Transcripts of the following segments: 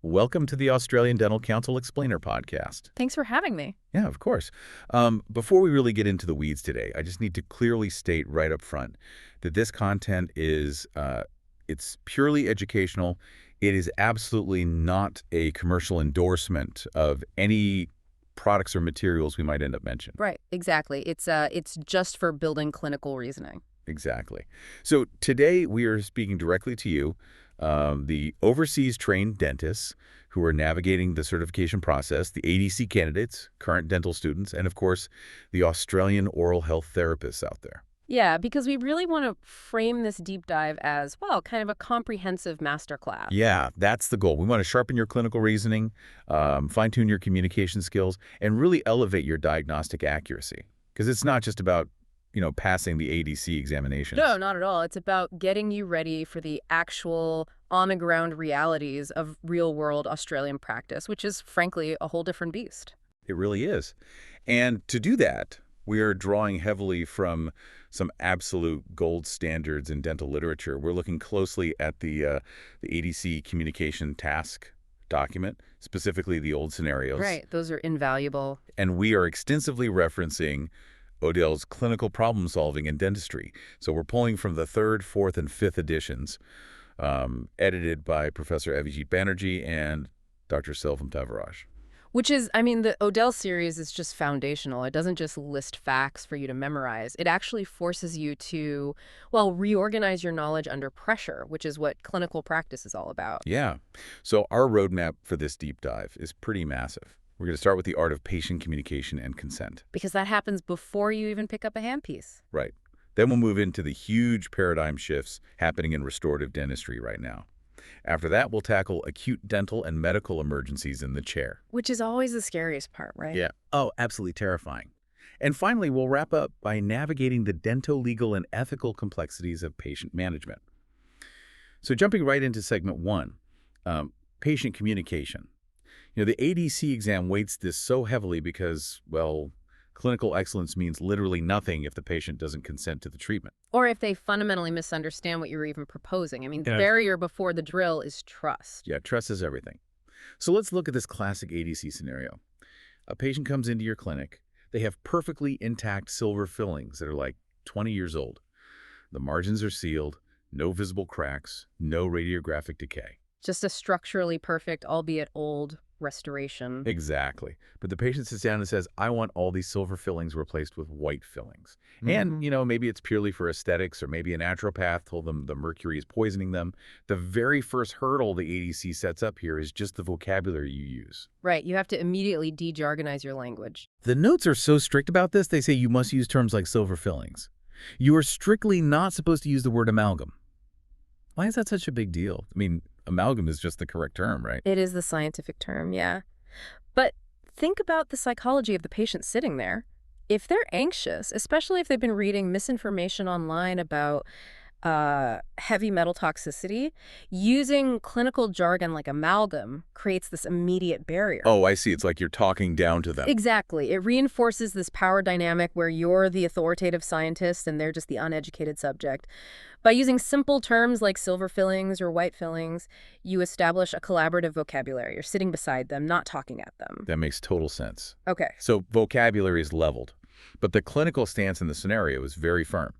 Welcome to the Australian Dental Council Explainer podcast. Thanks for having me. Yeah, of course. Before we really get into the weeds today, I just need to clearly state right up front that this content is it's purely educational. It is absolutely not a commercial endorsement of any products or materials we might end up mentioning. Right, exactly. It's just for building clinical reasoning. Exactly. So today we are speaking directly to you, the overseas trained dentists who are navigating the certification process, the ADC candidates, current dental students, and of course, the Australian oral health therapists out there. Yeah, because we really want to frame this deep dive as, well, kind of a comprehensive masterclass. Yeah, that's the goal. We want to sharpen your clinical reasoning, fine-tune your communication skills, and really elevate your diagnostic accuracy. Because it's not just about passing the ADC examinations. No, not at all. It's about getting you ready for the actual on-the-ground realities of real-world Australian practice, which is, frankly, a whole different beast. It really is. And to do that, we are drawing heavily from some absolute gold standards in dental literature. We're looking closely at the ADC communication task document, specifically the old scenarios. Right. Those are invaluable. And we are extensively referencing Odell's Clinical Problem Solving in Dentistry. So we're pulling from the 3rd, 4th, and 5th editions, edited by Professor Avijit Banerjee and Dr. Selvam Tavaraj. Which is, I mean, the Odell series is just foundational. It doesn't just list facts for you to memorize. It actually forces you to, well, reorganize your knowledge under pressure, which is what clinical practice is all about. Yeah. So our roadmap for this deep dive is pretty massive. We're going to start with the art of patient communication and consent. Because that happens before you even pick up a handpiece. Right. Then we'll move into the huge paradigm shifts happening in restorative dentistry right now. After that, we'll tackle acute dental and medical emergencies in the chair. Which is always the scariest part, right? Yeah. Oh, absolutely terrifying. And finally, we'll wrap up by navigating the dental-legal and ethical complexities of patient management. So jumping right into segment 1, patient communication. The ADC exam weights this so heavily because, well, clinical excellence means literally nothing if the patient doesn't consent to the treatment. Or if they fundamentally misunderstand what you're even proposing. I mean, the barrier before the drill is trust. Yeah, trust is everything. So let's look at this classic ADC scenario. A patient comes into your clinic. They have perfectly intact silver fillings that are like 20 years old. The margins are sealed, no visible cracks, no radiographic decay. Just a structurally perfect, albeit old, restoration. Exactly. But the patient sits down and says, I want all these silver fillings replaced with white fillings. And, maybe it's purely for aesthetics, or maybe a naturopath told them the mercury is poisoning them. The very first hurdle the ADC sets up here is just the vocabulary you use. Right. You have to immediately de-jargonize your language. The notes are so strict about this, they say you must use terms like silver fillings. You are strictly not supposed to use the word amalgam. Why is that such a big deal? I mean, amalgam is just the correct term, right? It is the scientific term, yeah. But think about the psychology of the patient sitting there. If they're anxious, especially if they've been reading misinformation online about heavy metal toxicity, using clinical jargon like amalgam creates this immediate barrier. Oh, I see. It's like you're talking down to them. Exactly. It reinforces this power dynamic where you're the authoritative scientist and they're just the uneducated subject. By using simple terms like silver fillings or white fillings, you establish a collaborative vocabulary. You're sitting beside them, not talking at them. That makes total sense. Okay. So vocabulary is leveled, but the clinical stance in the scenario is very firm.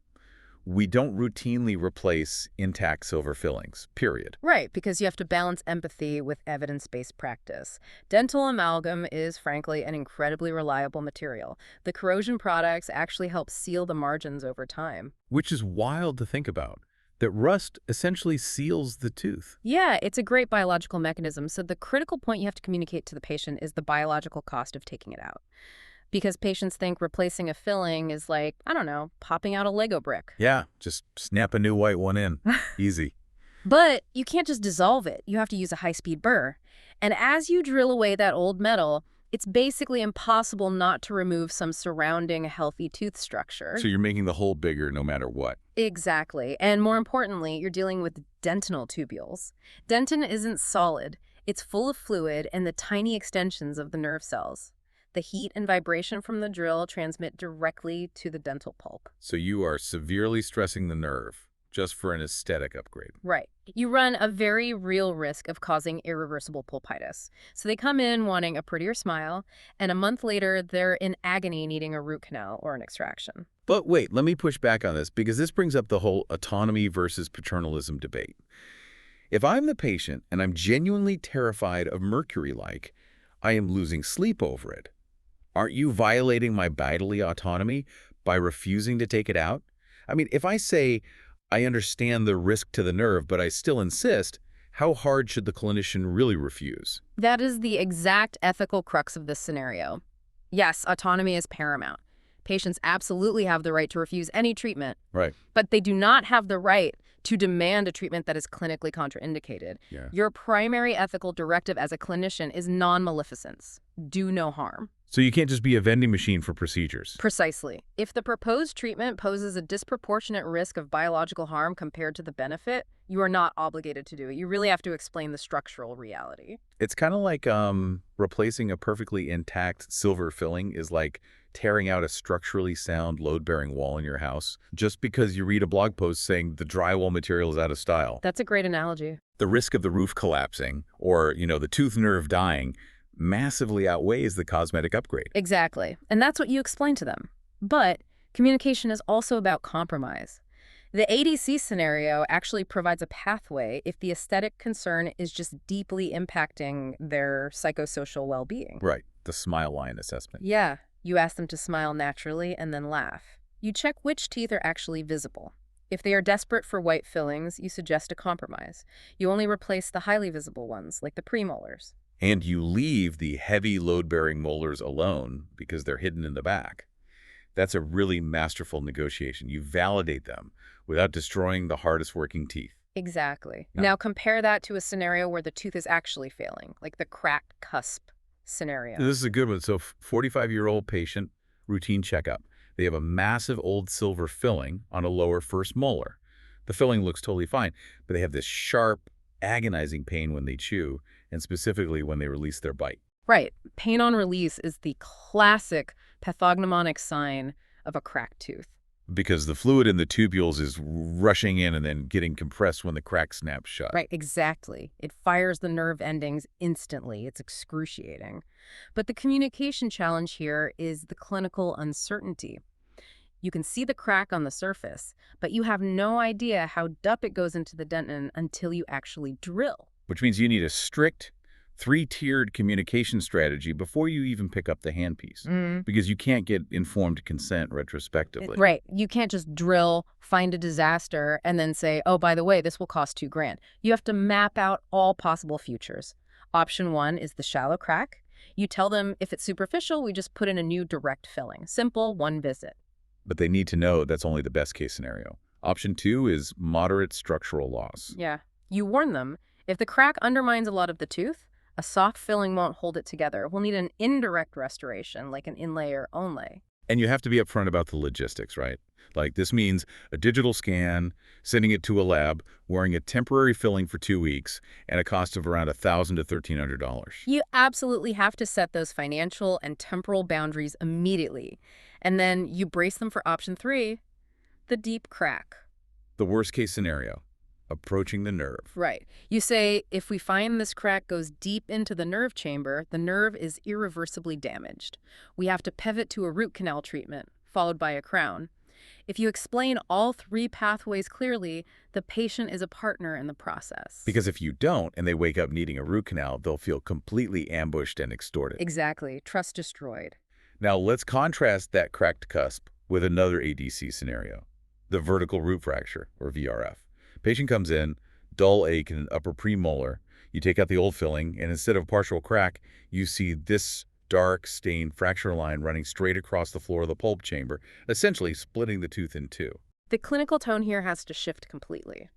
We don't routinely replace intact silver fillings, period. Right, because you have to balance empathy with evidence-based practice. Dental amalgam is, frankly, an incredibly reliable material. The corrosion products actually help seal the margins over time. Which is wild to think about, that rust essentially seals the tooth. Yeah, it's a great biological mechanism. So the critical point you have to communicate to the patient is the biological cost of taking it out. Because patients think replacing a filling is like, I don't know, popping out a Lego brick. Yeah, just snap a new white one in. Easy. But you can't just dissolve it. You have to use a high-speed burr. And as you drill away that old metal, it's basically impossible not to remove some surrounding healthy tooth structure. So you're making the hole bigger no matter what. Exactly. And more importantly, you're dealing with dentinal tubules. Dentin isn't solid. It's full of fluid and the tiny extensions of the nerve cells. The heat and vibration from the drill transmit directly to the dental pulp. So you are severely stressing the nerve, just for an aesthetic upgrade. Right. You run a very real risk of causing irreversible pulpitis. So they come in wanting a prettier smile, and a month later, they're in agony needing a root canal or an extraction. But wait, let me push back on this because this brings up the whole autonomy versus paternalism debate. If I'm the patient and I'm genuinely terrified of mercury-like, I am losing sleep over it. Aren't you violating my bodily autonomy by refusing to take it out? I mean, if I say, I understand the risk to the nerve, but I still insist, how hard should the clinician really refuse? That is the exact ethical crux of this scenario. Yes, autonomy is paramount. Patients absolutely have the right to refuse any treatment, Right. but they do not have the right to demand a treatment that is clinically contraindicated. Yeah. Your primary ethical directive as a clinician is non-maleficence. Do no harm. So you can't just be a vending machine for procedures. Precisely. If the proposed treatment poses a disproportionate risk of biological harm compared to the benefit, you are not obligated to do it. You really have to explain the structural reality. It's kind of like replacing a perfectly intact silver filling is like tearing out a structurally sound load-bearing wall in your house just because you read a blog post saying the drywall material is out of style. That's a great analogy. The risk of the roof collapsing or, the tooth nerve dying massively outweighs the cosmetic upgrade. Exactly. And that's what you explain to them. But communication is also about compromise. The ADC scenario actually provides a pathway if the aesthetic concern is just deeply impacting their psychosocial well-being. Right. The smile line assessment. Yeah. You ask them to smile naturally and then laugh. You check which teeth are actually visible. If they are desperate for white fillings, you suggest a compromise. You only replace the highly visible ones, like the premolars. And you leave the heavy load-bearing molars alone because they're hidden in the back. That's a really masterful negotiation. You validate them without destroying the hardest working teeth. Exactly. Yeah. Now compare that to a scenario where the tooth is actually failing, like the cracked cusp scenario. This is a good one. So 45-year-old patient, routine checkup. They have a massive old silver filling on a lower first molar. The filling looks totally fine, but they have this sharp, agonizing pain when they chew, and specifically when they release their bite. Right. Pain on release is the classic pathognomonic sign of a cracked tooth. Because the fluid in the tubules is rushing in and then getting compressed when the crack snaps shut. Right, exactly. It fires the nerve endings instantly. It's excruciating. But the communication challenge here is the clinical uncertainty. You can see the crack on the surface, but you have no idea how deep it goes into the dentin until you actually drill. Which means you need a strict, three-tiered communication strategy before you even pick up the handpiece. Because you can't get informed consent retrospectively. Right. You can't just drill, find a disaster, and then say, oh, by the way, this will cost $2,000. You have to map out all possible futures. Option one is the shallow crack. You tell them if it's superficial, we just put in a new direct filling. Simple, one visit. But they need to know that's only the best-case scenario. Option two is moderate structural loss. Yeah. You warn them, if the crack undermines a lot of the tooth, a soft filling won't hold it together. We'll need an indirect restoration, like an inlay or onlay. And you have to be upfront about the logistics, right? Like this means a digital scan, sending it to a lab, wearing a temporary filling for 2 weeks, and a cost of around $1,000 to $1,300. You absolutely have to set those financial and temporal boundaries immediately. And then you brace them for option three, the deep crack. The worst-case scenario, approaching the nerve. Right. You say, if we find this crack goes deep into the nerve chamber, the nerve is irreversibly damaged. We have to pivot to a root canal treatment, followed by a crown. If you explain all three pathways clearly, the patient is a partner in the process. Because if you don't, and they wake up needing a root canal, they'll feel completely ambushed and extorted. Exactly. Trust destroyed. Now, let's contrast that cracked cusp with another ADC scenario, the vertical root fracture, or VRF. Patient comes in, dull ache in an upper premolar. You take out the old filling, and instead of partial crack, you see this dark, stained fracture line running straight across the floor of the pulp chamber, essentially splitting the tooth in two. The clinical tone here has to shift completely.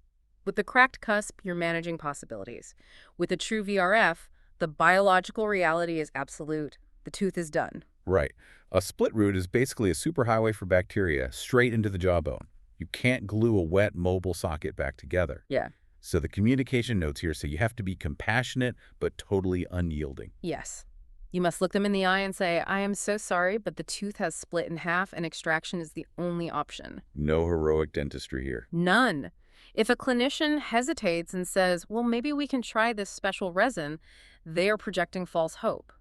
With the cracked cusp, you're managing possibilities. With a true VRF, the biological reality is absolute. The tooth is done. Right. A split root is basically a superhighway for bacteria straight into the jawbone. You can't glue a wet, mobile socket back together. Yeah. So the communication notes here say you have to be compassionate but totally unyielding. Yes. You must look them in the eye and say, I am so sorry, but the tooth has split in half and extraction is the only option. No heroic dentistry here. None. If a clinician hesitates and says, well, maybe we can try this special resin, they are projecting false hope.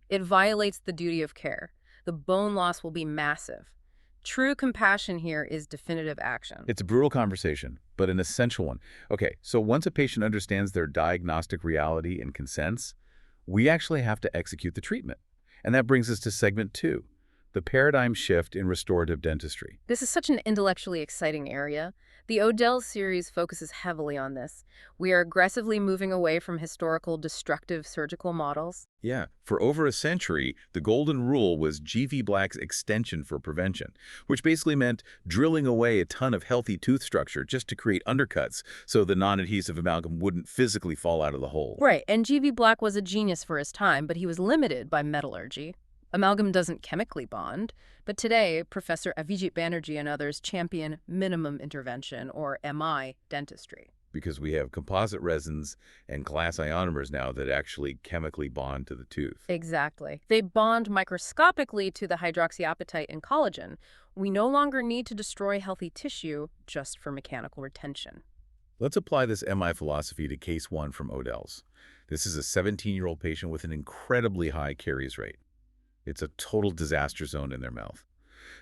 It violates the duty of care. The bone loss will be massive. True compassion here is definitive action. It's a brutal conversation, but an essential one. Okay, so once a patient understands their diagnostic reality and consents, we actually have to execute the treatment. And that brings us to segment 2, the paradigm shift in restorative dentistry. This is such an intellectually exciting area. The Odell series focuses heavily on this. We are aggressively moving away from historical destructive surgical models. Yeah, for over a century, the golden rule was G.V. Black's extension for prevention, which basically meant drilling away a ton of healthy tooth structure just to create undercuts so the non-adhesive amalgam wouldn't physically fall out of the hole. Right, and G.V. Black was a genius for his time, but he was limited by metallurgy. Amalgam doesn't chemically bond, but today, Professor Avijit Banerjee and others champion minimum intervention, or MI, dentistry. Because we have composite resins and glass ionomers now that actually chemically bond to the tooth. Exactly. They bond microscopically to the hydroxyapatite and collagen. We no longer need to destroy healthy tissue just for mechanical retention. Let's apply this MI philosophy to case 1 from Odell's. This is a 17-year-old patient with an incredibly high caries rate. It's a total disaster zone in their mouth.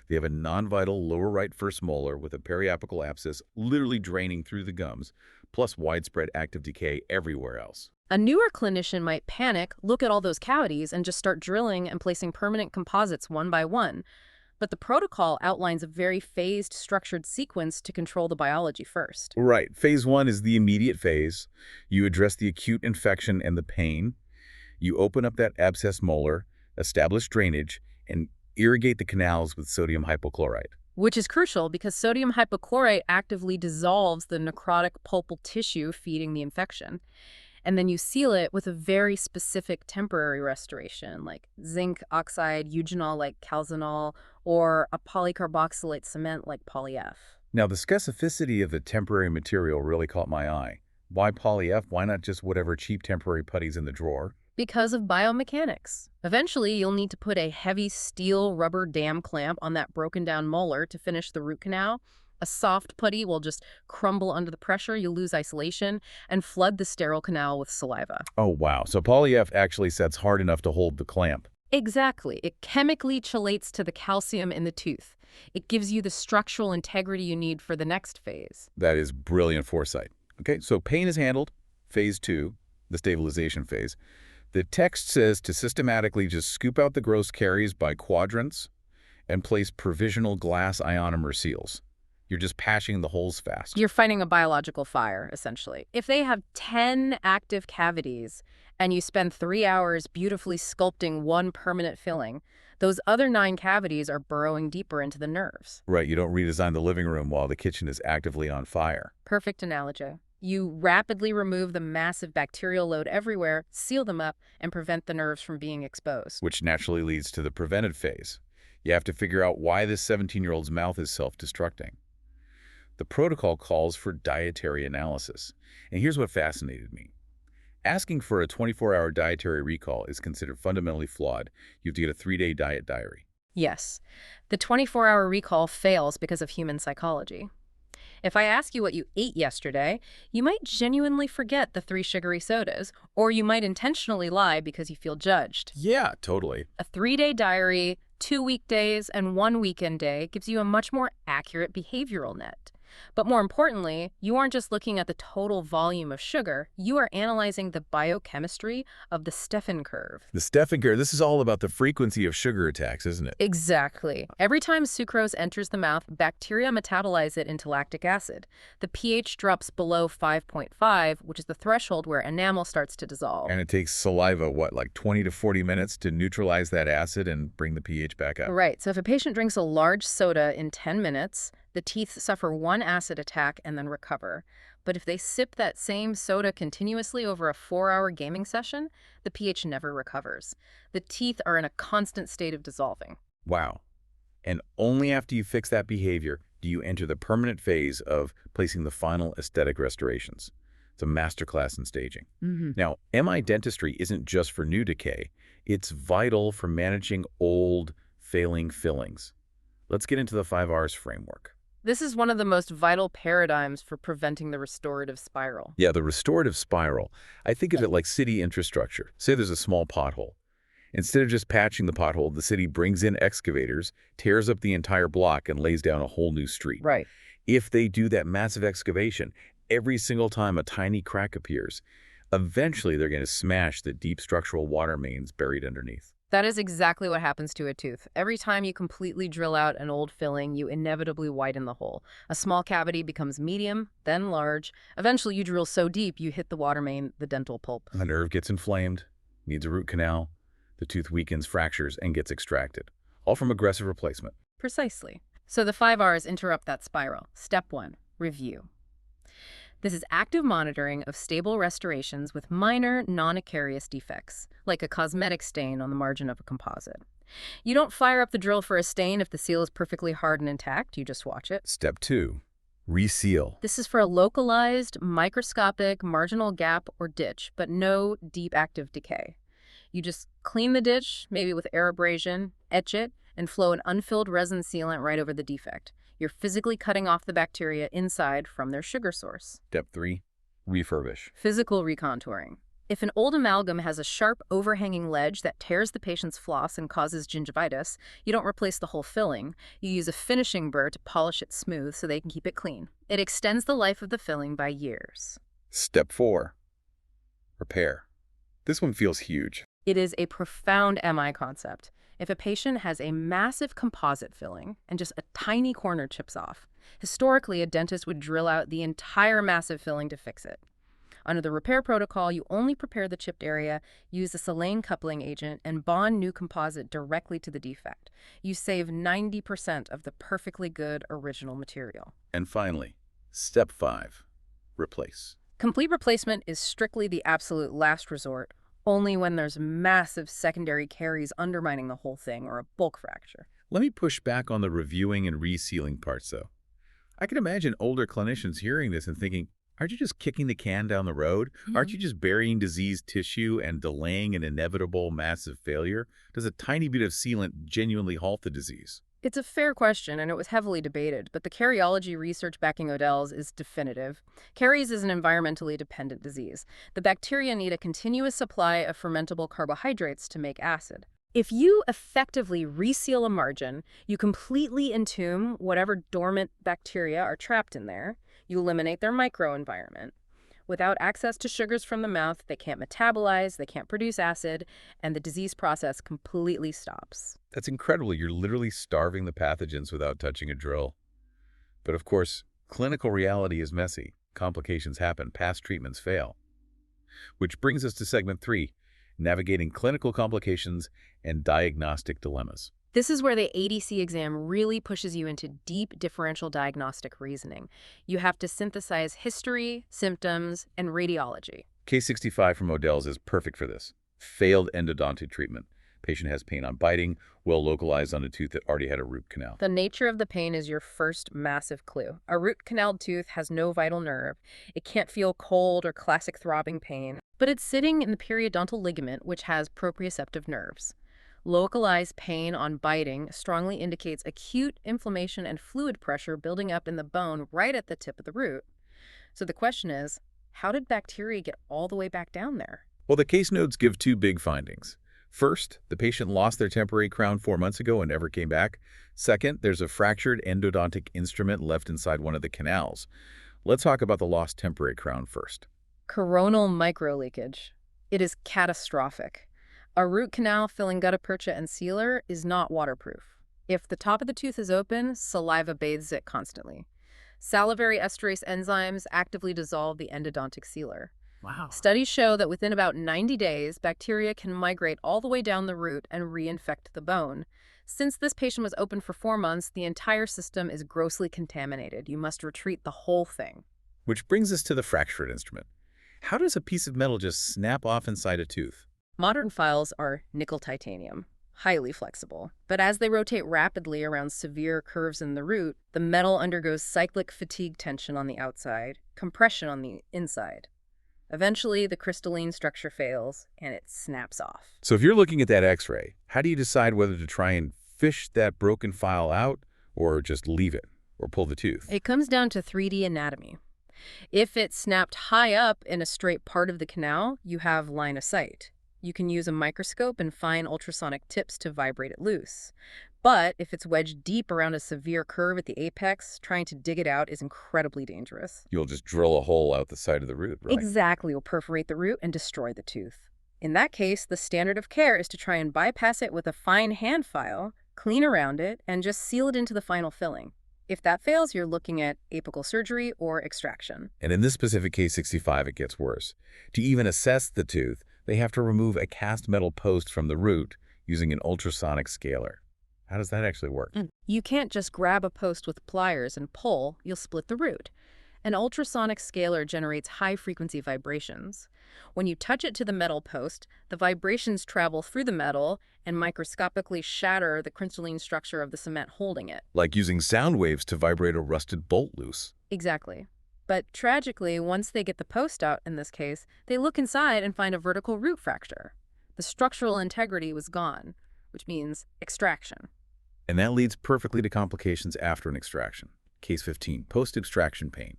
They have a non-vital lower right first molar with a periapical abscess literally draining through the gums, plus widespread active decay everywhere else. A newer clinician might panic, look at all those cavities, and just start drilling and placing permanent composites one by one. But the protocol outlines a very phased, structured sequence to control the biology first. Right. Phase 1 is the immediate phase. You address the acute infection and the pain. You open up that abscess molar, establish drainage, and irrigate the canals with sodium hypochlorite. Which is crucial because sodium hypochlorite actively dissolves the necrotic pulpal tissue feeding the infection. And then you seal it with a very specific temporary restoration, like zinc oxide eugenol like calzinol, or a polycarboxylate cement like poly-F. Now, the specificity of the temporary material really caught my eye. Why poly-F? Why not just whatever cheap temporary putty's in the drawer? Because of biomechanics. Eventually, you'll need to put a heavy steel rubber dam clamp on that broken down molar to finish the root canal. A soft putty will just crumble under the pressure, you'll lose isolation, and flood the sterile canal with saliva. Oh, wow. So poly-F actually sets hard enough to hold the clamp. Exactly. It chemically chelates to the calcium in the tooth. It gives you the structural integrity you need for the next phase. That is brilliant foresight. Okay, so pain is handled. Phase 2, the stabilization phase. The text says to systematically just scoop out the gross caries by quadrants and place provisional glass ionomer seals. You're just patching the holes fast. You're fighting a biological fire, essentially. If they have 10 active cavities and you spend 3 hours beautifully sculpting one permanent filling, those other 9 cavities are burrowing deeper into the nerves. Right, you don't redesign the living room while the kitchen is actively on fire. Perfect analogy. You rapidly remove the massive bacterial load everywhere, seal them up, and prevent the nerves from being exposed. Which naturally leads to the preventive phase. You have to figure out why this 17-year-old's mouth is self-destructing. The protocol calls for dietary analysis. And here's what fascinated me. Asking for a 24-hour dietary recall is considered fundamentally flawed. You have to get a 3-day diet diary. Yes. The 24-hour recall fails because of human psychology. If I ask you what you ate yesterday, you might genuinely forget the 3 sugary sodas, or you might intentionally lie because you feel judged. Yeah, totally. A 3-day diary, 2 weekdays, and 1 weekend day gives you a much more accurate behavioral net. But more importantly, you aren't just looking at the total volume of sugar, you are analyzing the biochemistry of the Stephan curve. The Stephan curve, this is all about the frequency of sugar attacks, isn't it? Exactly. Every time sucrose enters the mouth, bacteria metabolize it into lactic acid. The pH drops below 5.5, which is the threshold where enamel starts to dissolve. And it takes saliva, what, like 20 to 40 minutes to neutralize that acid and bring the pH back up? Right. So if a patient drinks a large soda in 10 minutes, the teeth suffer one acid attack and then recover. But if they sip that same soda continuously over a 4-hour gaming session, the pH never recovers. The teeth are in a constant state of dissolving. Wow. And only after you fix that behavior do you enter the permanent phase of placing the final aesthetic restorations. It's a masterclass in staging. Now, MI dentistry isn't just for new decay. It's vital for managing old, failing fillings. Let's get into the 5 R's framework. This is one of the most vital paradigms for preventing the restorative spiral. Yeah, the restorative spiral. I think of it like city infrastructure. Say there's a small pothole. Instead of just patching the pothole, the city brings in excavators, tears up the entire block, and lays down a whole new street. Right. If they do that massive excavation, every single time a tiny crack appears, eventually they're going to smash the deep structural water mains buried underneath. That is exactly what happens to a tooth. Every time you completely drill out an old filling, you inevitably widen the hole. A small cavity becomes medium, then large. Eventually, you drill so deep, you hit the water main, the dental pulp. The nerve gets inflamed, needs a root canal, the tooth weakens, fractures, and gets extracted, all from aggressive replacement. Precisely. So the 5 R's interrupt that spiral. Step 1, review. This is active monitoring of stable restorations with minor, non-acarious defects, like a cosmetic stain on the margin of a composite. You don't fire up the drill for a stain if the seal is perfectly hard and intact, you just watch it. Step 2, reseal. This is for a localized, microscopic, marginal gap or ditch, but no deep active decay. You just clean the ditch, maybe with air abrasion, etch it, and flow an unfilled resin sealant right over the defect. You're physically cutting off the bacteria inside from their sugar source. Step 3, refurbish. Physical recontouring. If an old amalgam has a sharp, overhanging ledge that tears the patient's floss and causes gingivitis, you don't replace the whole filling. You use a finishing burr to polish it smooth so they can keep it clean. It extends the life of the filling by years. Step 4, repair. This one feels huge. It is a profound MI concept. If a patient has a massive composite filling and just a tiny corner chips off, historically a dentist would drill out the entire massive filling to fix it. Under the repair protocol, you only prepare the chipped area, use a Silane coupling agent, and bond new composite directly to the defect. You save 90% of the perfectly good original material. And finally, step 5, replace. Complete replacement is strictly the absolute last resort, only when there's massive secondary caries undermining the whole thing or a bulk fracture. Let me push back on the reviewing and resealing parts, though. I can imagine older clinicians hearing this and thinking, aren't you just kicking the can down the road? Aren't you just burying diseased tissue and delaying an inevitable massive failure? Does a tiny bit of sealant genuinely halt the disease? It's a fair question, and it was heavily debated, but the karyology research backing Odell's is definitive. Caries is an environmentally dependent disease. The bacteria need a continuous supply of fermentable carbohydrates to make acid. If you effectively reseal a margin, you completely entomb whatever dormant bacteria are trapped in there. You eliminate their microenvironment. Without access to sugars from the mouth, they can't metabolize, they can't produce acid, and the disease process completely stops. That's incredible. You're literally starving the pathogens without touching a drill. But of course, clinical reality is messy. Complications happen. Past treatments fail. Which brings us to segment 3, navigating clinical complications and diagnostic dilemmas. This is where the ADC exam really pushes you into deep differential diagnostic reasoning. You have to synthesize history, symptoms, and radiology. Case 65 from Odell's is perfect for this. Failed endodontic treatment. Patient has pain on biting, well localized on a tooth that already had a root canal. The nature of the pain is your first massive clue. A root-canaled tooth has no vital nerve. It can't feel cold or classic throbbing pain, but it's sitting in the periodontal ligament, which has proprioceptive nerves. Localized pain on biting strongly indicates acute inflammation and fluid pressure building up in the bone right at the tip of the root. So the question is, how did bacteria get all the way back down there? Well, the case notes give 2 big findings. First, the patient lost their temporary crown 4 months ago and never came back. Second, there's a fractured endodontic instrument left inside one of the canals. Let's talk about the lost temporary crown first. Coronal microleakage. It is catastrophic. A root canal filling gutta percha and sealer is not waterproof. If the top of the tooth is open, saliva bathes it constantly. Salivary esterase enzymes actively dissolve the endodontic sealer. Wow. Studies show that within about 90 days, bacteria can migrate all the way down the root and reinfect the bone. Since this patient was open for 4 months, the entire system is grossly contaminated. You must retreat the whole thing. Which brings us to the fractured instrument. How does a piece of metal just snap off inside a tooth? Modern files are nickel titanium, highly flexible. But as they rotate rapidly around severe curves in the root, the metal undergoes cyclic fatigue tension on the outside, compression on the inside. Eventually, the crystalline structure fails, and it snaps off. So if you're looking at that x-ray, how do you decide whether to try and fish that broken file out or just leave it? or pull the tooth? It comes down to 3D anatomy. If it's snapped high up in a straight part of the canal, you have line of sight. You can use a microscope and fine ultrasonic tips to vibrate it loose. But if it's wedged deep around a severe curve at the apex, trying to dig it out is incredibly dangerous. You'll just drill a hole out the side of the root, right? Exactly, will perforate the root and destroy the tooth. In that case, the standard of care is to try and bypass it with a fine hand file, clean around it, and just seal it into the final filling. If that fails, you're looking at apical surgery or extraction. And in this specific case 65, it gets worse. To even assess the tooth, they have to remove a cast metal post from the root using an ultrasonic scaler. How does that actually work? You can't just grab a post with pliers and pull, you'll split the root. An ultrasonic scaler generates high-frequency vibrations. When you touch it to the metal post, the vibrations travel through the metal and microscopically shatter the crystalline structure of the cement holding it. Like using sound waves to vibrate a rusted bolt loose. Exactly. But tragically, once they get the post out, in this case, they look inside and find a vertical root fracture. The structural integrity was gone, which means extraction. And that leads perfectly to complications after an extraction. Case 15, post-extraction pain.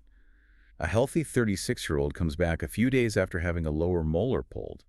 A healthy 36-year-old comes back a few days after having a lower molar pulled.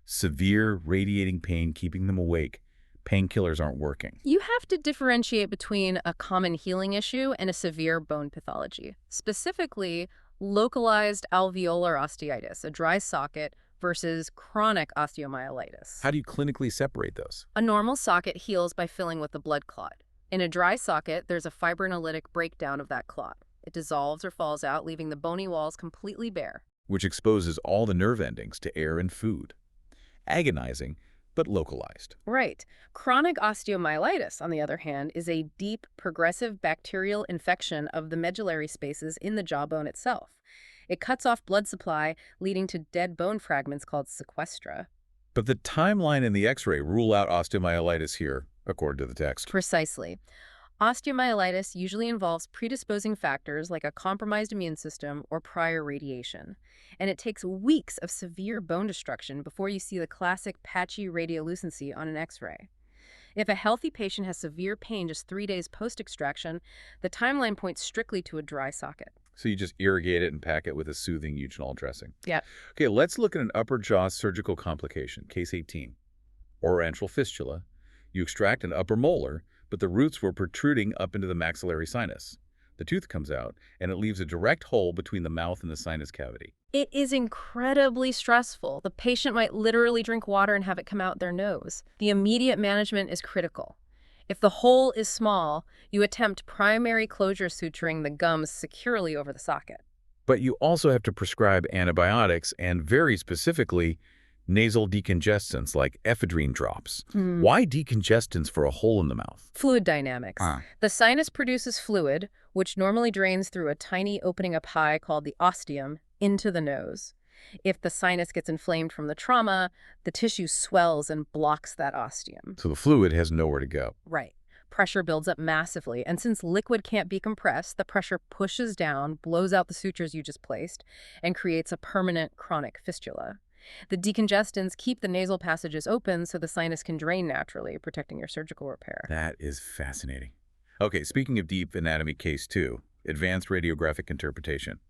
Severe radiating pain keeping them awake. Painkillers aren't working. You have to differentiate between a common healing issue and a severe bone pathology, specifically localized alveolar osteitis, a dry socket, versus chronic osteomyelitis. How do you clinically separate those? A normal socket heals by filling with a blood clot. In a dry socket, there's a fibrinolytic breakdown of that clot. It dissolves or falls out, leaving the bony walls completely bare. Which exposes all the nerve endings to air and food. Agonizing, but localized. Right. Chronic osteomyelitis, on the other hand, is a deep, progressive bacterial infection of the medullary spaces in the jawbone itself. It cuts off blood supply, leading to dead bone fragments called sequestra. But the timeline and the X-ray rule out osteomyelitis here, according to the text. Precisely. Osteomyelitis usually involves predisposing factors like a compromised immune system or prior radiation. And it takes weeks of severe bone destruction before you see the classic patchy radiolucency on an X-ray. If a healthy patient has severe pain just 3 days post-extraction, the timeline points strictly to a dry socket. So you just irrigate it and pack it with a soothing eugenol dressing. Yeah. Okay, let's look at an upper jaw surgical complication, case 18. Oroantral fistula. You extract an upper molar, but the roots were protruding up into the maxillary sinus. The tooth comes out, and it leaves a direct hole between the mouth and the sinus cavity. It is incredibly stressful. The patient might literally drink water and have it come out their nose. The immediate management is critical. If the hole is small, you attempt primary closure suturing the gums securely over the socket. But you also have to prescribe antibiotics and, very specifically, nasal decongestants like ephedrine drops. Why decongestants for a hole in the mouth? Fluid dynamics. The sinus produces fluid, which normally drains through a tiny opening up high called the ostium into the nose. If the sinus gets inflamed from the trauma, the tissue swells and blocks that ostium. So the fluid has nowhere to go. Right. Pressure builds up massively, and since liquid can't be compressed, the pressure pushes down, blows out the sutures you just placed, and creates a permanent chronic fistula. The decongestants keep the nasal passages open so the sinus can drain naturally, protecting your surgical repair. That is fascinating. Okay, speaking of deep anatomy, case 2, advanced radiographic interpretation.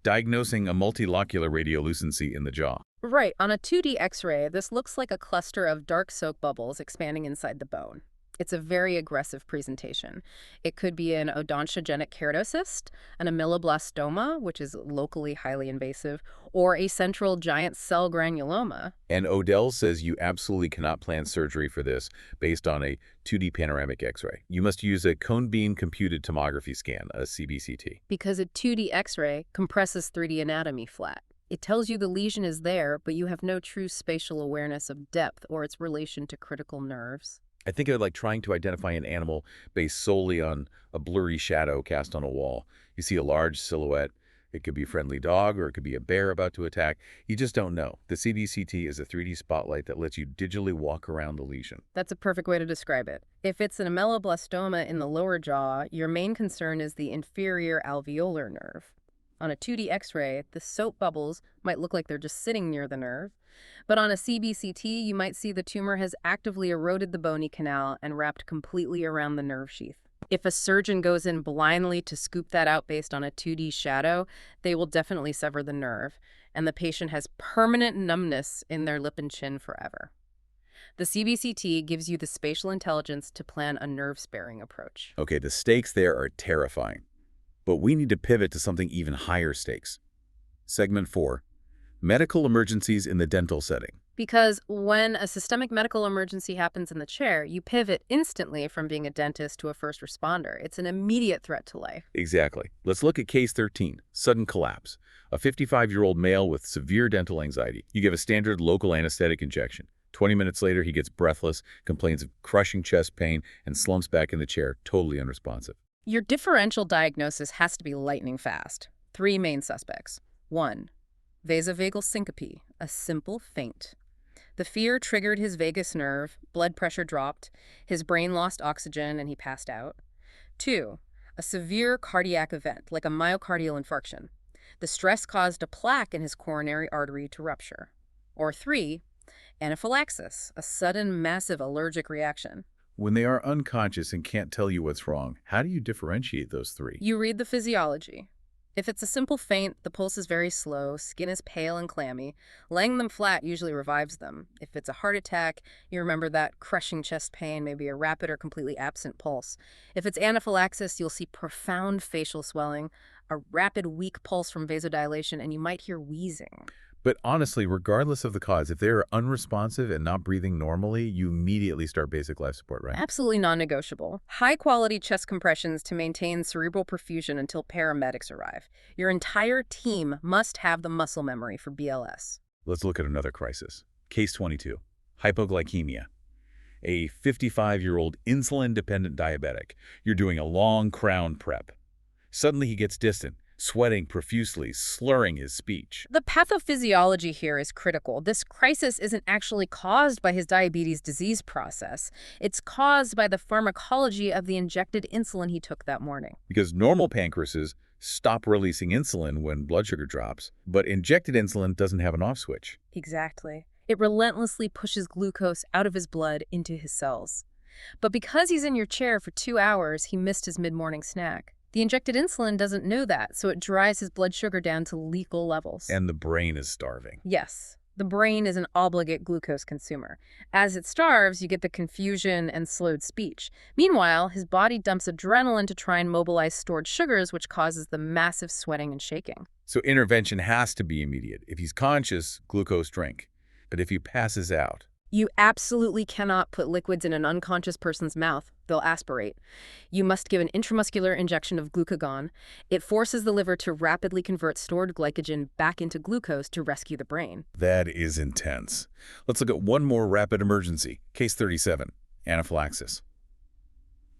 Diagnosing a multilocular radiolucency in the jaw. Right. On a 2D X-ray, this looks like a cluster of dark soap bubbles expanding inside the bone. It's a very aggressive presentation. It could be an odontogenic keratocyst, an ameloblastoma, which is locally highly invasive, or a central giant cell granuloma. And Odell says you absolutely cannot plan surgery for this based on a 2D panoramic X-ray. You must use a cone beam computed tomography scan, a CBCT. Because a 2D X-ray compresses 3D anatomy flat. It tells you the lesion is there, but you have no true spatial awareness of depth or its relation to critical nerves. I think of it like trying to identify an animal based solely on a blurry shadow cast on a wall. You see a large silhouette. It could be a friendly dog or it could be a bear about to attack. You just don't know. The CBCT is a 3D spotlight that lets you digitally walk around the lesion. That's a perfect way to describe it. If it's an ameloblastoma in the lower jaw, your main concern is the inferior alveolar nerve. On a 2D X-ray, the soap bubbles might look like they're just sitting near the nerve. But on a CBCT, you might see the tumor has actively eroded the bony canal and wrapped completely around the nerve sheath. If a surgeon goes in blindly to scoop that out based on a 2D shadow, they will definitely sever the nerve, and the patient has permanent numbness in their lip and chin forever. The CBCT gives you the spatial intelligence to plan a nerve-sparing approach. Okay, the stakes there are terrifying. But we need to pivot to something even higher stakes. Segment 4. Medical emergencies in the dental setting. Because when a systemic medical emergency happens in the chair, you pivot instantly from being a dentist to a first responder. It's an immediate threat to life. Exactly. Let's look at case 13, sudden collapse. A 55-year-old male with severe dental anxiety. You give a standard local anesthetic injection. 20 minutes later, he gets breathless, complains of crushing chest pain, and slumps back in the chair, totally unresponsive. Your differential diagnosis has to be lightning fast. 3 main suspects. 1. Vasovagal syncope, a simple faint. The fear triggered his vagus nerve, blood pressure dropped, his brain lost oxygen, and he passed out. 2. A severe cardiac event, like a myocardial infarction. The stress caused a plaque in his coronary artery to rupture. Or 3. Anaphylaxis, a sudden massive allergic reaction. When they are unconscious and can't tell you what's wrong, how do you differentiate those 3? You read the physiology. If it's a simple faint, the pulse is very slow, skin is pale and clammy. Laying them flat usually revives them. If it's a heart attack, you remember that crushing chest pain, maybe a rapid or completely absent pulse. If it's anaphylaxis, you'll see profound facial swelling, a rapid weak pulse from vasodilation, and you might hear wheezing. But honestly, regardless of the cause, if they're unresponsive and not breathing normally, you immediately start basic life support, right? Absolutely non-negotiable. High-quality chest compressions to maintain cerebral perfusion until paramedics arrive. Your entire team must have the muscle memory for BLS. Let's look at another crisis. Case 22, hypoglycemia. A 55-year-old insulin-dependent diabetic. You're doing a long crown prep. Suddenly he gets distant, sweating profusely, slurring his speech. The pathophysiology here is critical. This crisis isn't actually caused by his diabetes disease process. It's caused by the pharmacology of the injected insulin he took that morning. Because normal pancreases stop releasing insulin when blood sugar drops, but injected insulin doesn't have an off switch. Exactly. It relentlessly pushes glucose out of his blood into his cells. But because he's in your chair for 2 hours, he missed his mid-morning snack. The injected insulin doesn't know that, so it dries his blood sugar down to lethal levels. And the brain is starving. Yes, the brain is an obligate glucose consumer. As it starves, you get the confusion and slowed speech. Meanwhile, his body dumps adrenaline to try and mobilize stored sugars, which causes the massive sweating and shaking. So intervention has to be immediate. If he's conscious, glucose drink. But if he passes out... You absolutely cannot put liquids in an unconscious person's mouth. They'll aspirate. You must give an intramuscular injection of glucagon. It forces the liver to rapidly convert stored glycogen back into glucose to rescue the brain. That is intense. Let's look at one more rapid emergency. Case 37, anaphylaxis.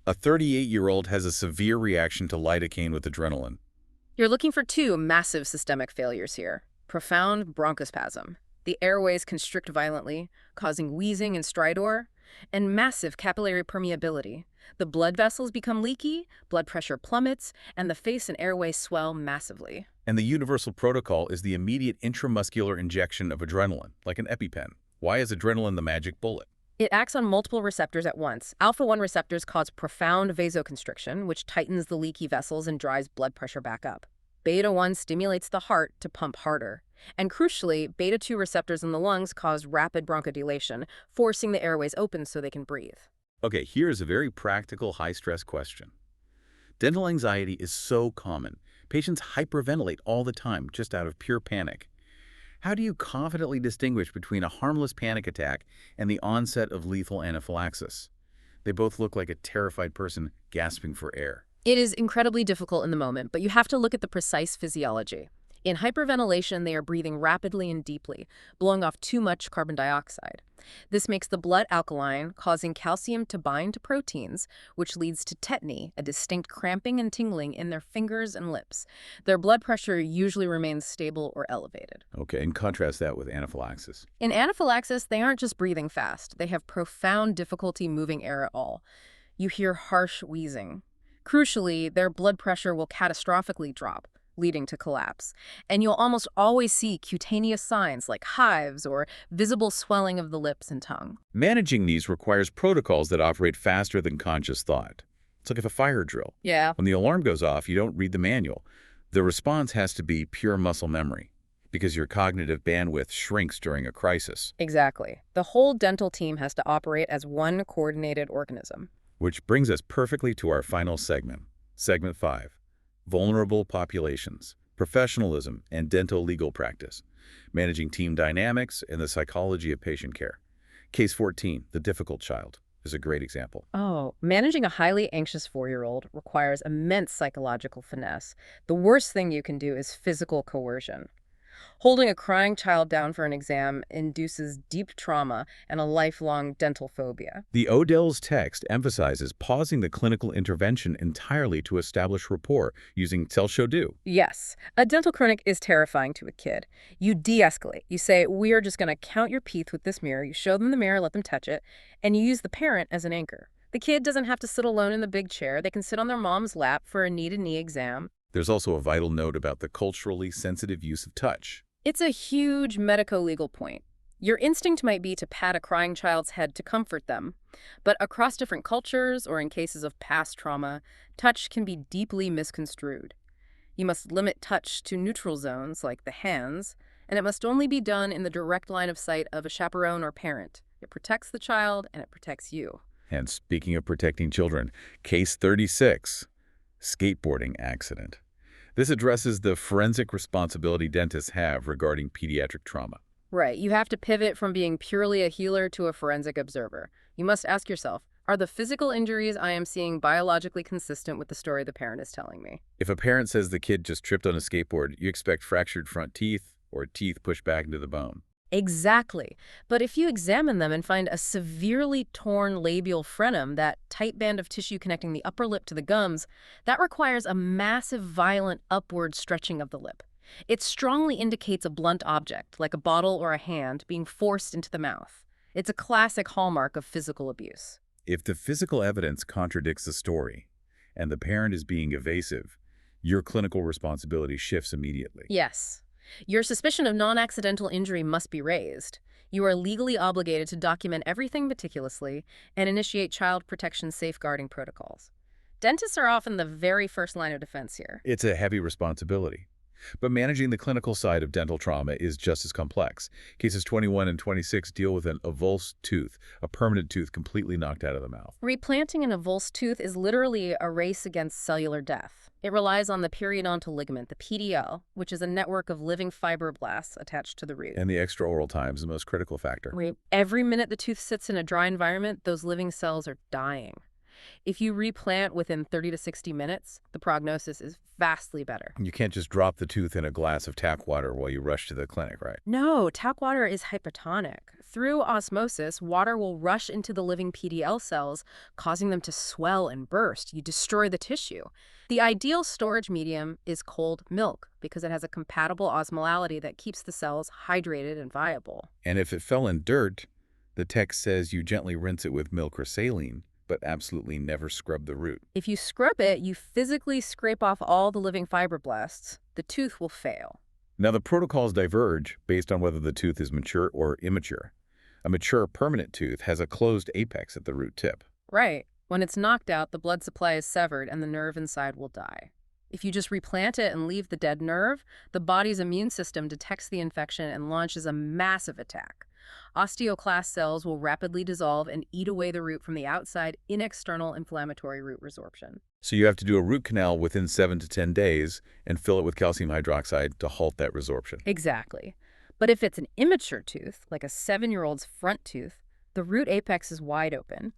A 38-year-old has a severe reaction to lidocaine with adrenaline. You're looking for 2 massive systemic failures here. Profound bronchospasm. The airways constrict violently, causing wheezing and stridor, and massive capillary permeability. The blood vessels become leaky, blood pressure plummets, and the face and airway swell massively. And the universal protocol is the immediate intramuscular injection of adrenaline, like an EpiPen. Why is adrenaline the magic bullet? It acts on multiple receptors at once. Alpha-1 receptors cause profound vasoconstriction, which tightens the leaky vessels and drives blood pressure back up. Beta-1 stimulates the heart to pump harder. And crucially, beta-2 receptors in the lungs cause rapid bronchodilation, forcing the airways open so they can breathe. Okay, here's a very practical, high-stress question. Dental anxiety is so common. Patients hyperventilate all the time, just out of pure panic. How do you confidently distinguish between a harmless panic attack and the onset of lethal anaphylaxis? They both look like a terrified person gasping for air. It is incredibly difficult in the moment, but you have to look at the precise physiology. In hyperventilation, they are breathing rapidly and deeply, blowing off too much carbon dioxide. This makes the blood alkaline, causing calcium to bind to proteins, which leads to tetany, a distinct cramping and tingling in their fingers and lips. Their blood pressure usually remains stable or elevated. Okay, and contrast that with anaphylaxis. In anaphylaxis, they aren't just breathing fast. They have profound difficulty moving air at all. You hear harsh wheezing. Crucially, their blood pressure will catastrophically drop, leading to collapse. And you'll almost always see cutaneous signs like hives or visible swelling of the lips and tongue. Managing these requires protocols that operate faster than conscious thought. It's like if a fire drill. Yeah. When the alarm goes off, you don't read the manual. The response has to be pure muscle memory because your cognitive bandwidth shrinks during a crisis. Exactly. The whole dental team has to operate as one coordinated organism. Which brings us perfectly to our final segment, Segment 5, Vulnerable Populations, Professionalism and Dental Legal Practice, Managing Team Dynamics and the Psychology of Patient Care. Case 14, The Difficult Child, is a great example. Oh, managing a highly anxious 4-year-old requires immense psychological finesse. The worst thing you can do is physical coercion. Holding a crying child down for an exam induces deep trauma and a lifelong dental phobia. The Odell's text emphasizes pausing the clinical intervention entirely to establish rapport using tell, show, do. Yes, a dental clinic is terrifying to a kid. You de-escalate. You say, we are just going to count your teeth with this mirror. You show them the mirror, let them touch it, and you use the parent as an anchor. The kid doesn't have to sit alone in the big chair. They can sit on their mom's lap for a knee-to-knee exam. There's also a vital note about the culturally sensitive use of touch. It's a huge medico-legal point. Your instinct might be to pat a crying child's head to comfort them, but across different cultures or in cases of past trauma, touch can be deeply misconstrued. You must limit touch to neutral zones like the hands, and it must only be done in the direct line of sight of a chaperone or parent. It protects the child and it protects you. And speaking of protecting children, Case 36, Skateboarding Accident. This addresses the forensic responsibility dentists have regarding pediatric trauma. Right. You have to pivot from being purely a healer to a forensic observer. You must ask yourself, are the physical injuries I am seeing biologically consistent with the story the parent is telling me? If a parent says the kid just tripped on a skateboard, you expect fractured front teeth or teeth pushed back into the bone. Exactly. But if you examine them and find a severely torn labial frenum, that tight band of tissue connecting the upper lip to the gums, that requires a massive, violent upward stretching of the lip. It strongly indicates a blunt object, like a bottle or a hand, being forced into the mouth. It's a classic hallmark of physical abuse. If the physical evidence contradicts the story and the parent is being evasive, your clinical responsibility shifts immediately. Yes. Your suspicion of non-accidental injury must be raised. You are legally obligated to document everything meticulously and initiate child protection safeguarding protocols. Dentists are often the very first line of defense here. It's a heavy responsibility. But managing the clinical side of dental trauma is just as complex. Cases 21 and 26 deal with an avulsed tooth, a permanent tooth completely knocked out of the mouth. Replanting an avulsed tooth is literally a race against cellular death. It relies on the periodontal ligament, the PDL, which is a network of living fibroblasts attached to the root. And the extraoral time is the most critical factor. Every minute the tooth sits in a dry environment, those living cells are dying. If you replant within 30 to 60 minutes, the prognosis is vastly better. You can't just drop the tooth in a glass of tap water while you rush to the clinic, right? No, tap water is hypotonic. Through osmosis, water will rush into the living PDL cells, causing them to swell and burst. You destroy the tissue. The ideal storage medium is cold milk because it has a compatible osmolality that keeps the cells hydrated and viable. And if it fell in dirt, the text says you gently rinse it with milk or saline, but absolutely never scrub the root. If you scrub it, you physically scrape off all the living fibroblasts. The tooth will fail. Now, the protocols diverge based on whether the tooth is mature or immature. A mature permanent tooth has a closed apex at the root tip. Right. When it's knocked out, the blood supply is severed and the nerve inside will die. If you just replant it and leave the dead nerve, the body's immune system detects the infection and launches a massive attack. Osteoclast cells will rapidly dissolve and eat away the root from the outside in external inflammatory root resorption. So you have to do a root canal within 7 to 10 days and fill it with calcium hydroxide to halt that resorption. Exactly. But if it's an immature tooth, like a 7-year-old's front tooth, the root apex is wide open.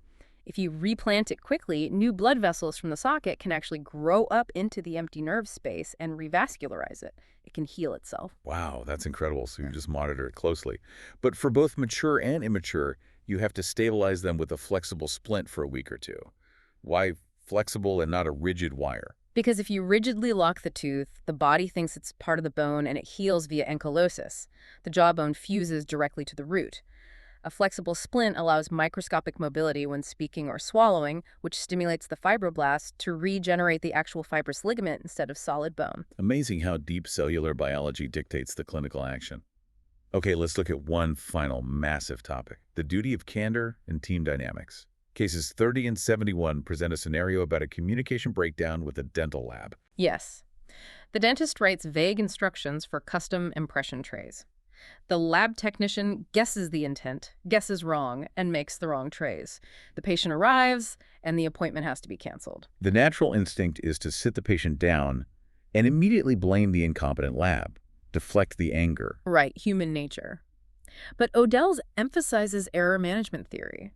If you replant it quickly, new blood vessels from the socket can actually grow up into the empty nerve space and revascularize it. It can heal itself. Wow, that's incredible. So you just monitor it closely. But for both mature and immature, you have to stabilize them with a flexible splint for a week or two. Why flexible and not a rigid wire? Because if you rigidly lock the tooth, the body thinks it's part of the bone and it heals via ankylosis. The jawbone fuses directly to the root. A flexible splint allows microscopic mobility when speaking or swallowing, which stimulates the fibroblasts to regenerate the actual fibrous ligament instead of solid bone. Amazing how deep cellular biology dictates the clinical action. Okay, let's look at one final massive topic, the duty of candor and team dynamics. Cases 30 and 71 present a scenario about a communication breakdown with a dental lab. Yes. The dentist writes vague instructions for custom impression trays. The lab technician guesses the intent, guesses wrong, and makes the wrong trays. The patient arrives, and the appointment has to be canceled. The natural instinct is to sit the patient down and immediately blame the incompetent lab, deflect the anger. Right, human nature. But Odell's emphasizes error management theory.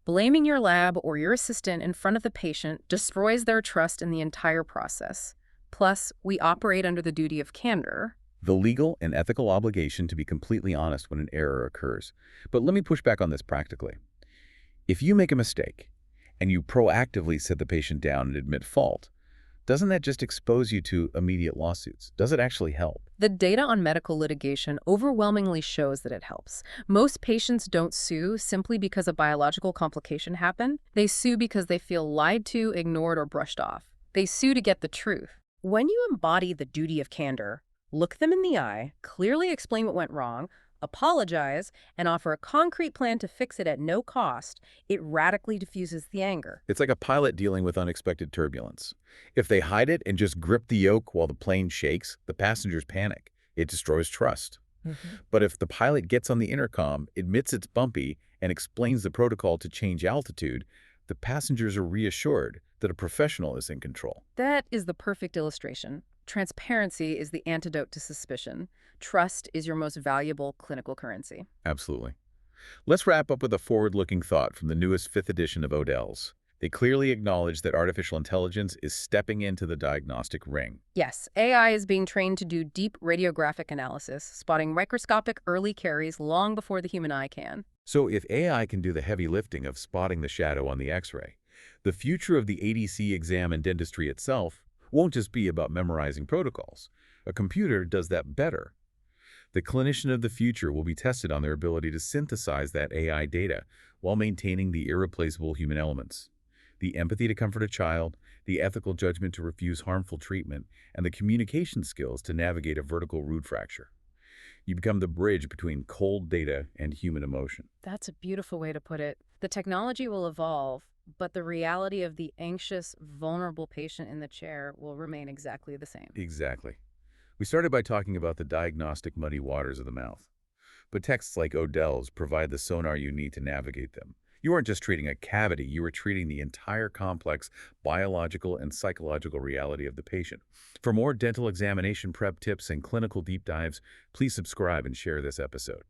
Blaming your lab or your assistant in front of the patient destroys their trust in the entire process. Plus, we operate under the duty of candor. The legal and ethical obligation to be completely honest when an error occurs. But let me push back on this practically. If you make a mistake and you proactively sit the patient down and admit fault, doesn't that just expose you to immediate lawsuits? Does it actually help? The data on medical litigation overwhelmingly shows that it helps. Most patients don't sue simply because a biological complication happened. They sue because they feel lied to, ignored, or brushed off. They sue to get the truth. When you embody the duty of candor, look them in the eye, clearly explain what went wrong, apologize, and offer a concrete plan to fix it at no cost, it radically diffuses the anger. It's like a pilot dealing with unexpected turbulence. If they hide it and just grip the yoke while the plane shakes, the passengers panic. It destroys trust. But if the pilot gets on the intercom, admits it's bumpy, and explains the protocol to change altitude, the passengers are reassured that a professional is in control. That is the perfect illustration. Transparency is the antidote to suspicion. Trust is your most valuable clinical currency. Absolutely. Let's wrap up with a forward-looking thought from the newest 5th edition of Odell's. They clearly acknowledge that artificial intelligence is stepping into the diagnostic ring. Yes, AI is being trained to do deep radiographic analysis, spotting microscopic early caries long before the human eye can. So if AI can do the heavy lifting of spotting the shadow on the X-ray, the future of the ADC exam and dentistry itself won't just be about memorizing protocols. A computer does that better. The clinician of the future will be tested on their ability to synthesize that AI data while maintaining the irreplaceable human elements. The empathy to comfort a child, the ethical judgment to refuse harmful treatment, and the communication skills to navigate a vertical root fracture. You become the bridge between cold data and human emotion. That's a beautiful way to put it. The technology will evolve, but the reality of the anxious, vulnerable patient in the chair will remain exactly the same. Exactly. We started by talking about the diagnostic muddy waters of the mouth. But texts like Odell's provide the sonar you need to navigate them. You aren't just treating a cavity, you are treating the entire complex biological and psychological reality of the patient. For more dental examination prep tips and clinical deep dives, please subscribe and share this episode.